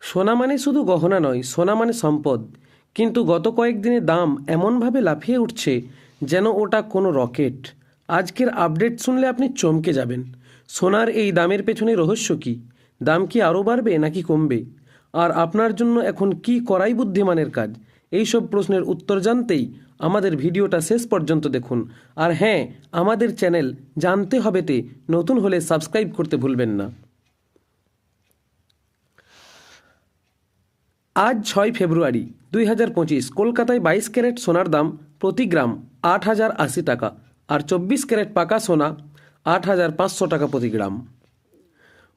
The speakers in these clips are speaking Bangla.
সোনা মানে শুধু গহনা নয়, সোনা মানে সম্পদ। কিন্তু গত কয়েকদিনে দাম এমনভাবে লাফিয়ে উঠছে যেন ওটা কোনো রকেট। আজকের আপডেট শুনলে আপনি চমকে যাবেন। সোনার এই দামের পেছনে রহস্য কী? দাম কি আরও বাড়বে নাকি কমবে? আর আপনার জন্য এখন কি করাই বুদ্ধিমানের কাজ? এই সব প্রশ্নের উত্তর জানতেই আমাদের ভিডিওটা শেষ পর্যন্ত দেখুন। আর হ্যাঁ, আমাদের চ্যানেল জানতে হবেতে নতুন হলে সাবস্ক্রাইব করতে ভুলবেন না। আজ 6 ফেব্রুয়ারি 2025, কলকাতায় 22 ক্যারেট সোনার দাম প্রতি গ্রাম 8,080 টাকা, আর 24 ক্যারেট পাকা সোনা 8,500 টাকা প্রতি গ্রাম।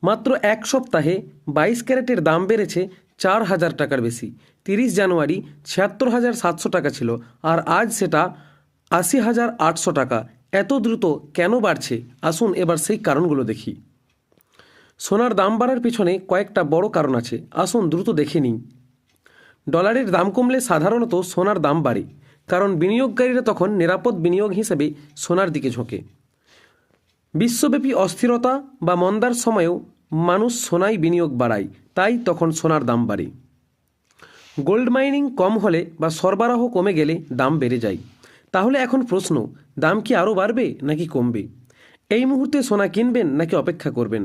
মাত্র এক সপ্তাহে 22 ক্যারেটের দাম বেড়েছে 4,000 টাকার বেশি। 30 জানুয়ারি 76,700 টাকা ছিল, আর আজ সেটা 80,800 টাকা। এত দ্রুত কেন বাড়ছে? আসুন এবার সেই কারণগুলো দেখি। সোনার দাম বাড়ার পিছনে কয়েকটা বড় কারণ আছে, আসুন দ্রুত দেখে নিই। ডলারের দাম কমলে সাধারণত সোনার দাম বাড়ে, কারণ বিনিয়োগকারীরা তখন নিরাপদ বিনিয়োগ হিসেবে সোনার দিকে ঝোঁকে। বিশ্বব্যাপী অস্থিরতা বা মন্দার সময়েও মানুষ সোনায় বিনিয়োগ বাড়ায়, তাই তখন সোনার দাম বাড়ে। গোল্ড মাইনিং কম হলে বা সরবরাহ কমে গেলে দাম বেড়ে যায়। তাহলে এখন প্রশ্ন, দাম কি আরও বাড়বে নাকি কমবে? এই মুহূর্তে সোনা কিনবেন নাকি অপেক্ষা করবেন?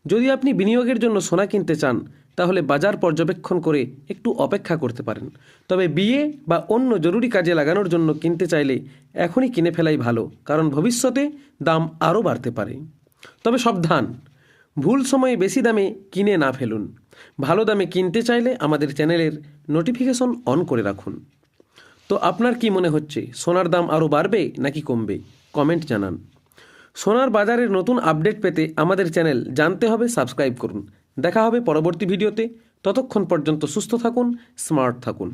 যদি আপনি বিনিয়োগের জন্য সোনা কিনতে চান, তাহলে বাজার পর্যবেক্ষণ করে একটু অপেক্ষা করতে পারেন। তবে বিয়ে বা অন্য জরুরি কাজে লাগানোর জন্য কিনতে চাইলে এখনই কিনে ফেলাই ভালো, কারণ ভবিষ্যতে দাম আরও বাড়তে পারে। তবে সাবধান, ভুল সময়ে বেশি দামে কিনে না ফেলুন। ভালো দামে কিনতে চাইলে আমাদের চ্যানেলের নোটিফিকেশন অন করে রাখুন। তো আপনার কি মনে হচ্ছে, সোনার দাম আরও বাড়বে নাকি কমবে? কমেন্ট জানান। সোনার বাজারের নতুন আপডেট পেতে আমাদের চ্যানেল জানতে হবে সাবস্ক্রাইব করুন। দেখা হবে পরবর্তী ভিডিওতে। ততক্ষণ পর্যন্ত সুস্থ থাকুন, স্মার্ট থাকুন।